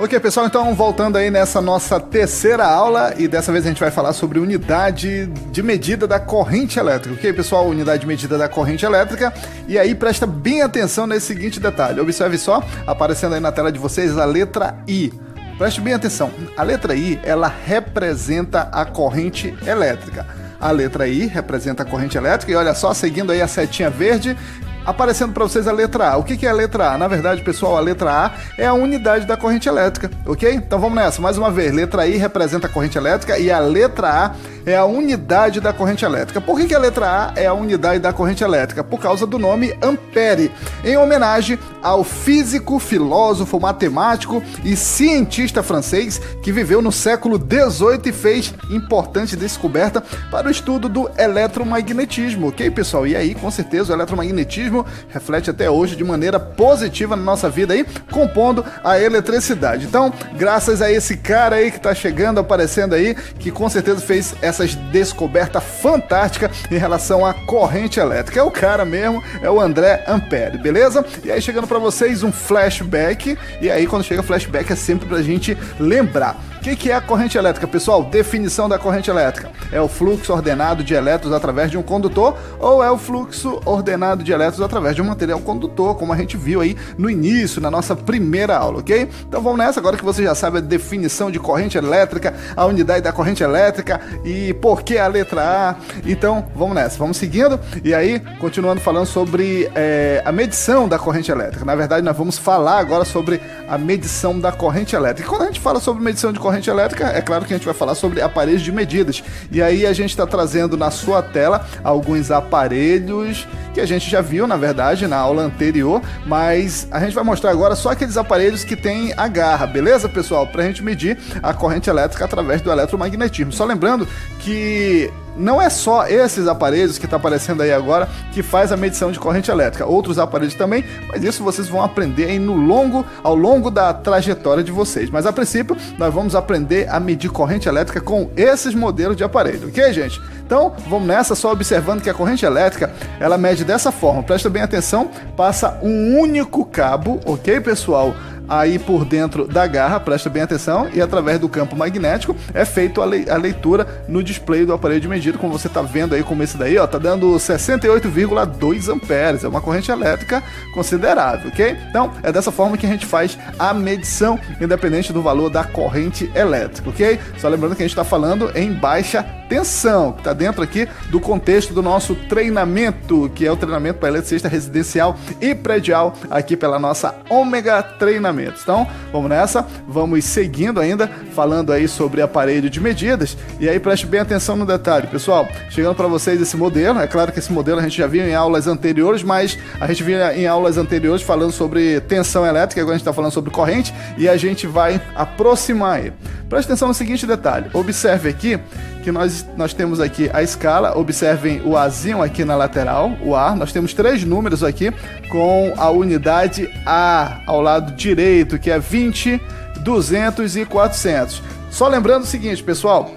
Ok, pessoal, então voltando aí nessa nossa terceira aula, e dessa vez a gente vai falar sobre unidade de medida da corrente elétrica. Ok, pessoal, unidade de medida da corrente elétrica. E aí presta bem atenção nesse seguinte detalhe. Observe só, aparecendo aí na tela de vocês a letra I. Preste bem atenção. A letra I, ela representa a corrente elétrica. A letra I representa a corrente elétrica e olha só, seguindo aí a setinha verde, aparecendo para vocês a letra A. O que é a letra A? Na verdade, pessoal, a letra A é a unidade da corrente elétrica, ok? Então vamos nessa, mais uma vez. Letra I representa a corrente elétrica e a letra A é a unidade da corrente elétrica. Por que a letra A é a unidade da corrente elétrica? Por causa do nome Ampère, em homenagem ao físico, filósofo, matemático e cientista francês que viveu no século XVIII e fez importante descoberta para o estudo do eletromagnetismo, ok, pessoal? E aí, com certeza, o eletromagnetismo reflete até hoje de maneira positiva na nossa vida aí, compondo a eletricidade. Então, graças a esse cara aí que tá chegando, aparecendo aí, que com certeza fez essas descobertas fantásticas em relação à corrente elétrica. É o cara mesmo, é o André Ampère, beleza? E aí chegando para vocês um flashback, e aí quando chega flashback é sempre pra gente lembrar. O que é a corrente elétrica, pessoal? Definição da corrente elétrica. É o fluxo ordenado de elétrons através de um condutor ou é o fluxo ordenado de elétrons através de um material condutor, como a gente viu aí no início, na nossa primeira aula, ok? Então vamos nessa, agora que você já sabe a definição de corrente elétrica, a unidade da corrente elétrica e por que a letra A. Então vamos nessa, vamos seguindo e aí continuando falando sobre a medição da corrente elétrica. Na verdade, nós vamos falar agora sobre a medição da corrente elétrica. E quando a gente fala sobre medição de corrente elétrica, é claro que a gente vai falar sobre aparelhos de medidas. E aí a gente está trazendo na sua tela alguns aparelhos que a gente já viu, na verdade, na aula anterior, mas a gente vai mostrar agora só aqueles aparelhos que tem a garra, beleza, pessoal? Para a gente medir a corrente elétrica através do eletromagnetismo. Só lembrando que não é só esses aparelhos que está aparecendo aí agora que faz a medição de corrente elétrica, outros aparelhos também, mas isso vocês vão aprender aí ao longo da trajetória de vocês. Mas a princípio, nós vamos aprender a medir corrente elétrica com esses modelos de aparelho, ok, gente? Então, vamos nessa, só observando que a corrente elétrica, ela mede dessa forma. Presta bem atenção, passa um único cabo, ok, pessoal? Aí por dentro da garra, presta bem atenção, e através do campo magnético é feito a leitura no display do aparelho de medida, como você está vendo aí, como esse daí, ó, tá dando 68,2 amperes, é uma corrente elétrica considerável, ok? Então, é dessa forma que a gente faz a medição, independente do valor da corrente elétrica, ok? Só lembrando que a gente está falando em baixa tensão, que está dentro aqui do contexto do nosso treinamento, que é o treinamento para eletricista residencial e predial, aqui pela nossa Ômega Treinamento. Então, vamos nessa, vamos seguindo ainda, falando aí sobre aparelho de medidas, e aí preste bem atenção no detalhe, pessoal, chegando para vocês esse modelo, é claro que esse modelo a gente já viu em aulas anteriores, mas a gente viu em aulas anteriores falando sobre tensão elétrica, agora a gente está falando sobre corrente, e a gente vai aproximar ele. Preste atenção no seguinte detalhe, observe aqui, que nós temos aqui a escala, observem o Azinho aqui na lateral, o A, nós temos 3 números aqui com a unidade A ao lado direito, que é 20, 200 e 400. Só lembrando o seguinte, pessoal,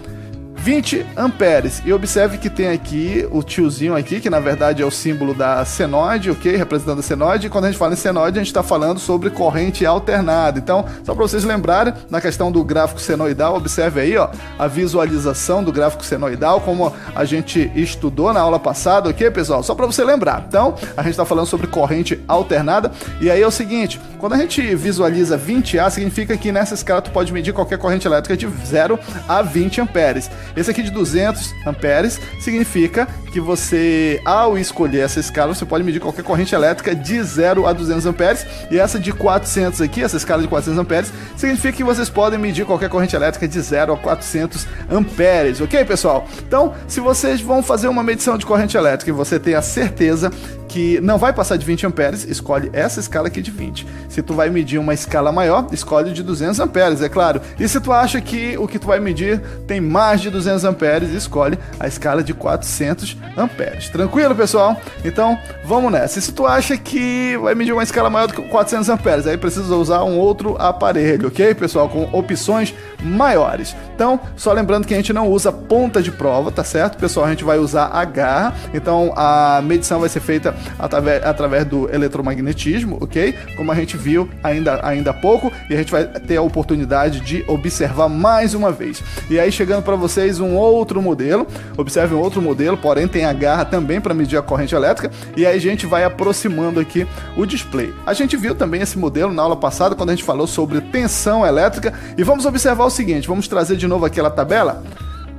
20 amperes, e observe que tem aqui o tiozinho aqui, que na verdade é o símbolo da senoide, ok? Representando a senoide, e quando a gente fala em senoide, a gente está falando sobre corrente alternada. Então, só para vocês lembrarem, na questão do gráfico senoidal, observe aí, ó, a visualização do gráfico senoidal, como a gente estudou na aula passada, ok, pessoal? Só para você lembrar. Então, a gente está falando sobre corrente alternada, e aí é o seguinte, quando a gente visualiza 20A, significa que nessa escala tu pode medir qualquer corrente elétrica de 0 a 20 amperes. Esse aqui de 200 amperes significa que você, ao escolher essa escala, você pode medir qualquer corrente elétrica de 0 a 200 amperes. E essa de 400 aqui, essa escala de 400 amperes, significa que vocês podem medir qualquer corrente elétrica de 0 a 400 amperes, ok, pessoal? Então, se vocês vão fazer uma medição de corrente elétrica e você tem a certeza que não vai passar de 20 amperes, escolhe essa escala aqui de 20. Se tu vai medir uma escala maior, escolhe de 200 amperes, é claro. E se tu acha que o que tu vai medir tem mais de 200 amperes, escolhe a escala de 400 amperes. Tranquilo, pessoal? Então, vamos nessa. E se tu acha que vai medir uma escala maior do que 400 amperes, aí precisa usar um outro aparelho, ok, pessoal? Com opções maiores. Então, só lembrando que a gente não usa ponta de prova, tá certo, pessoal? A gente vai usar a garra. Então, a medição vai ser feita através do eletromagnetismo, ok? Como a gente viu ainda há pouco, e a gente vai ter a oportunidade de observar mais uma vez. E aí chegando para vocês um outro modelo, observe um outro modelo, porém tem a garra também para medir a corrente elétrica, e aí a gente vai aproximando aqui o display. A gente viu também esse modelo na aula passada, quando a gente falou sobre tensão elétrica, e vamos observar o seguinte, vamos trazer de novo aquela tabela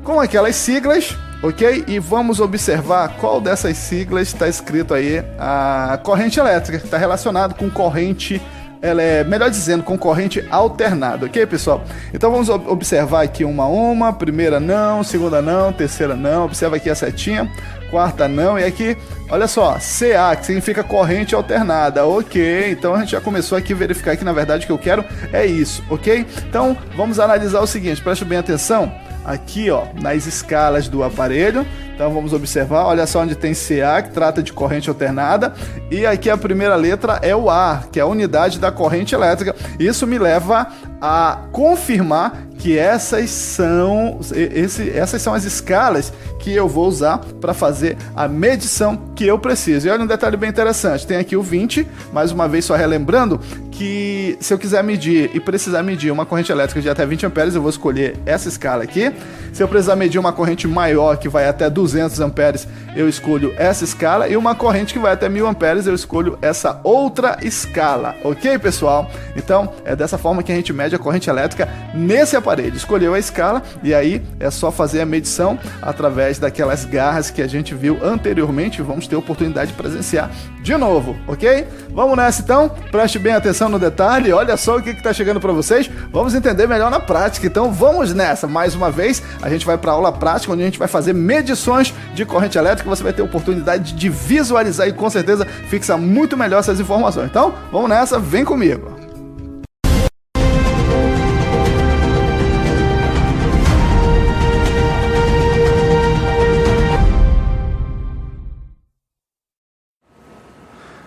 com aquelas siglas, ok? E vamos observar qual dessas siglas está escrito aí a corrente elétrica, que está relacionado com corrente, melhor dizendo, com corrente alternada, ok, pessoal? Então vamos observar aqui uma, primeira não, segunda não, terceira não, observa aqui a setinha, quarta não, e aqui, olha só, CA, que significa corrente alternada, ok? Então a gente já começou aqui a verificar que na verdade o que eu quero é isso, ok? Então vamos analisar o seguinte, preste bem atenção, aqui ó, nas escalas do aparelho, então vamos observar, olha só onde tem CA, que trata de corrente alternada, e aqui a primeira letra é o A, que é a unidade da corrente elétrica. Isso me leva a confirmar que essas são as escalas que eu vou usar para fazer a medição que eu preciso. E olha um detalhe bem interessante, tem aqui o 20, mais uma vez só relembrando que se eu quiser medir e precisar medir uma corrente elétrica de até 20 amperes, eu vou escolher essa escala aqui. Se eu precisar medir uma corrente maior, que vai até 200 amperes, eu escolho essa escala, e uma corrente que vai até 1000 amperes, eu escolho essa outra escala, ok, pessoal? Então, é dessa forma que a gente mede a corrente elétrica nesse aparelho. Escolheu a escala, e aí é só fazer a medição através daquelas garras que a gente viu anteriormente, vamos ter a oportunidade de presenciar de novo, ok? Vamos nessa então, preste bem atenção no detalhe, olha só o que está chegando para vocês, vamos entender melhor na prática, então vamos nessa, mais uma vez, a gente vai para a aula prática, onde a gente vai fazer medições de corrente elétrica, você vai ter a oportunidade de visualizar e com certeza fixar muito melhor essas informações, então vamos nessa, vem comigo!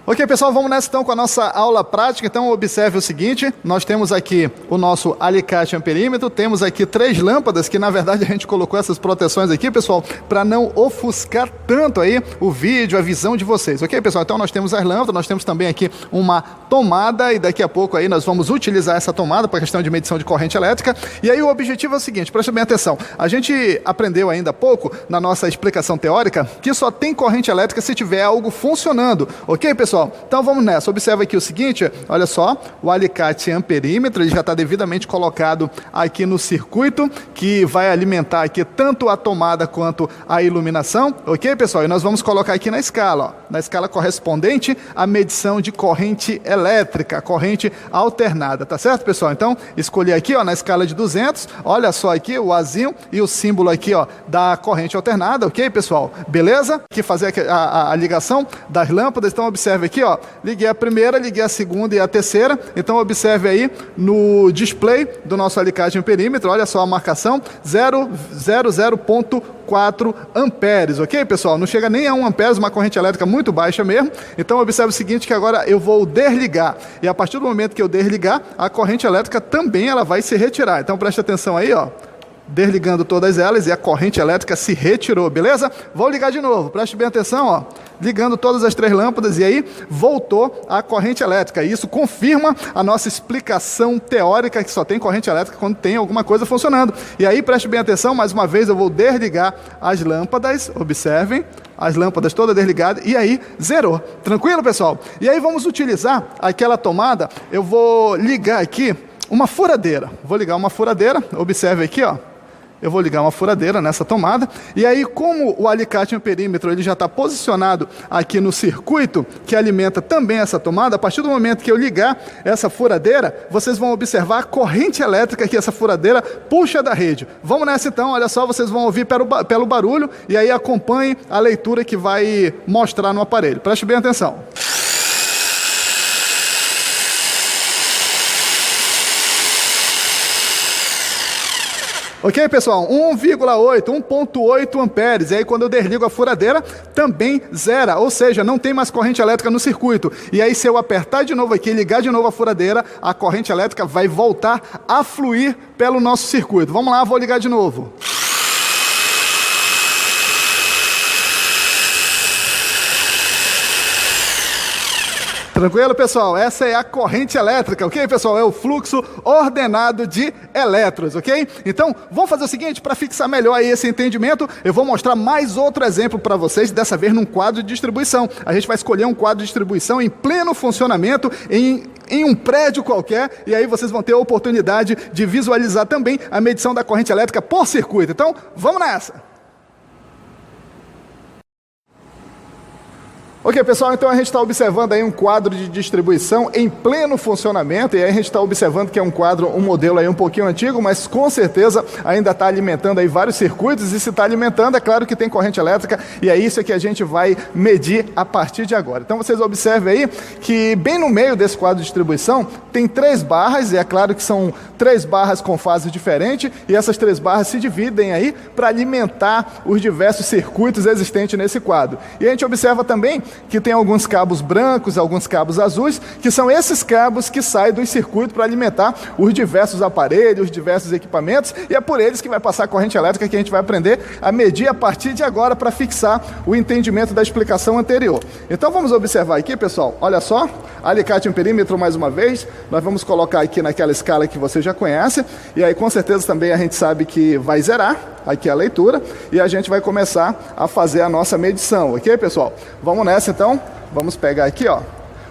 Ok, pessoal, vamos nessa então com a nossa aula prática. Então observe o seguinte, nós temos aqui o nosso alicate amperímetro, temos aqui 3 lâmpadas, que na verdade a gente colocou essas proteções aqui, pessoal, para não ofuscar tanto aí o vídeo, a visão de vocês. Ok, pessoal? Então nós temos as lâmpadas, nós temos também aqui uma tomada, e daqui a pouco aí nós vamos utilizar essa tomada para questão de medição de corrente elétrica. E aí o objetivo é o seguinte, preste bem atenção, a gente aprendeu ainda há pouco, na nossa explicação teórica, que só tem corrente elétrica se tiver algo funcionando. Ok, pessoal? Então vamos nessa, observa aqui o seguinte, olha só, o alicate amperímetro, ele já está devidamente colocado aqui no circuito, que vai alimentar aqui tanto a tomada quanto a iluminação, ok, pessoal? E nós vamos colocar aqui na escala, ó, na escala correspondente à medição de corrente elétrica, corrente alternada, tá certo, pessoal? Então, escolhi aqui, ó, na escala de 200, olha só aqui o Azinho e o símbolo aqui, ó, da corrente alternada, ok, pessoal? Beleza? Aqui fazer a ligação das lâmpadas, então observe aqui, ó, liguei a primeira, liguei a segunda e a terceira, então observe aí no display do nosso alicate amperímetro, olha só a marcação, 0,4 amperes, ok, pessoal? Não chega nem a 1 amperes, uma corrente elétrica muito baixa mesmo, então observe o seguinte, que agora eu vou desligar, e a partir do momento que eu desligar, a corrente elétrica também ela vai se retirar, então preste atenção aí, ó, desligando todas elas e a corrente elétrica se retirou, beleza? Vou ligar de novo, preste bem atenção, ó, ligando todas as 3 lâmpadas e aí voltou a corrente elétrica. E isso confirma a nossa explicação teórica que só tem corrente elétrica quando tem alguma coisa funcionando. E aí preste bem atenção, mais uma vez eu vou desligar as lâmpadas, observem, as lâmpadas todas desligadas, e aí zerou. Tranquilo, pessoal? E aí vamos utilizar aquela tomada, eu vou ligar aqui uma furadeira. Vou ligar uma furadeira, observe aqui, ó. Eu vou ligar uma furadeira nessa tomada, e aí como o alicate amperímetro ele já está posicionado aqui no circuito que alimenta também essa tomada, a partir do momento que eu ligar essa furadeira, vocês vão observar a corrente elétrica que essa furadeira puxa da rede. Vamos nessa então, olha só, vocês vão ouvir pelo barulho, e aí acompanhem a leitura que vai mostrar no aparelho. Preste bem atenção. Ok, pessoal? 1,8 amperes. E aí, quando eu desligo a furadeira, também zera. Ou seja, não tem mais corrente elétrica no circuito. E aí, se eu apertar de novo aqui e ligar de novo a furadeira, a corrente elétrica vai voltar a fluir pelo nosso circuito. Vamos lá, vou ligar de novo. Tranquilo, pessoal? Essa é a corrente elétrica, ok, pessoal? É o fluxo ordenado de elétrons, ok? Então, vamos fazer o seguinte, para fixar melhor aí esse entendimento, eu vou mostrar mais outro exemplo para vocês, dessa vez num quadro de distribuição. A gente vai escolher um quadro de distribuição em pleno funcionamento, em um prédio qualquer, e aí vocês vão ter a oportunidade de visualizar também a medição da corrente elétrica por circuito. Então, vamos nessa! Ok, pessoal, então a gente está observando aí um quadro de distribuição em pleno funcionamento, e aí a gente está observando que é um modelo aí um pouquinho antigo, mas com certeza ainda está alimentando aí vários circuitos, e se está alimentando, é claro que tem corrente elétrica, e é isso que a gente vai medir a partir de agora. Então vocês observem aí que bem no meio desse quadro de distribuição tem 3 barras, e é claro que são 3 barras com fase diferente, e essas 3 barras se dividem aí para alimentar os diversos circuitos existentes nesse quadro. E a gente observa também que tem alguns cabos brancos, alguns cabos azuis, que são esses cabos que saem do circuito para alimentar os diversos aparelhos, os diversos equipamentos, e é por eles que vai passar a corrente elétrica, que a gente vai aprender a medir a partir de agora para fixar o entendimento da explicação anterior. Então vamos observar aqui, pessoal, olha só, alicate em perímetro mais uma vez, nós vamos colocar aqui naquela escala que você já conhece, e aí com certeza também a gente sabe que vai zerar aqui a leitura, e a gente vai começar a fazer a nossa medição, ok, pessoal? Vamos nessa então, vamos pegar aqui, ó,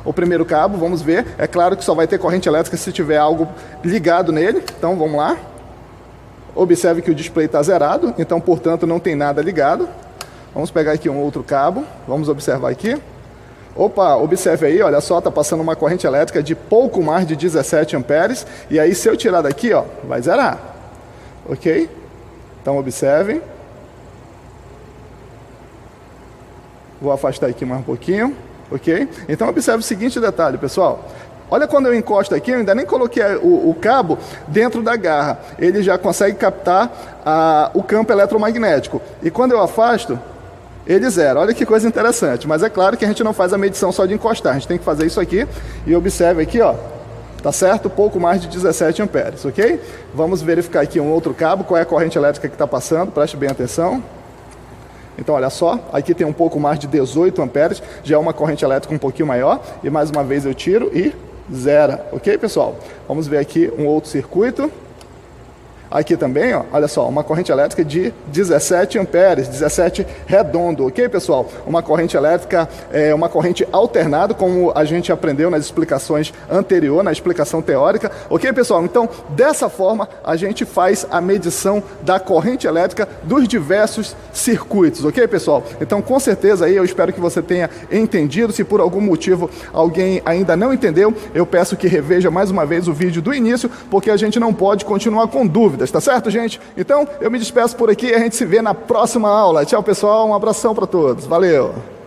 o primeiro cabo, vamos ver, é claro que só vai ter corrente elétrica se tiver algo ligado nele, então vamos lá, observe que o display está zerado, então portanto não tem nada ligado. Vamos pegar aqui um outro cabo, vamos observar aqui, opa, observe aí, olha só, está passando uma corrente elétrica de pouco mais de 17 amperes, e aí se eu tirar daqui, ó, vai zerar, ok? Então observem. Vou afastar aqui mais um pouquinho, ok? Então observe o seguinte detalhe, pessoal. Olha quando eu encosto aqui, eu ainda nem coloquei o cabo dentro da garra. Ele já consegue captar o campo eletromagnético. E quando eu afasto, ele zera. Olha que coisa interessante. Mas é claro que a gente não faz a medição só de encostar. A gente tem que fazer isso aqui. E observe aqui, ó. Tá certo? Pouco mais de 17 amperes, ok? Vamos verificar aqui um outro cabo, qual é a corrente elétrica que está passando, preste bem atenção. Então, olha só, aqui tem um pouco mais de 18 amperes, já é uma corrente elétrica um pouquinho maior, e mais uma vez eu tiro e zera, ok, pessoal? Vamos ver aqui um outro circuito. Aqui também, ó, olha só, uma corrente elétrica de 17 amperes, 17 redondo, ok, pessoal? Uma corrente elétrica, uma corrente alternada, como a gente aprendeu nas explicações anteriores, na explicação teórica, ok, pessoal? Então, dessa forma, a gente faz a medição da corrente elétrica dos diversos circuitos, ok, pessoal? Então, com certeza aí, eu espero que você tenha entendido. Se por algum motivo alguém ainda não entendeu, eu peço que reveja mais uma vez o vídeo do início, porque a gente não pode continuar com dúvidas. Tá certo, gente? Então, eu me despeço por aqui e a gente se vê na próxima aula. Tchau, pessoal. Um abração para todos. Valeu!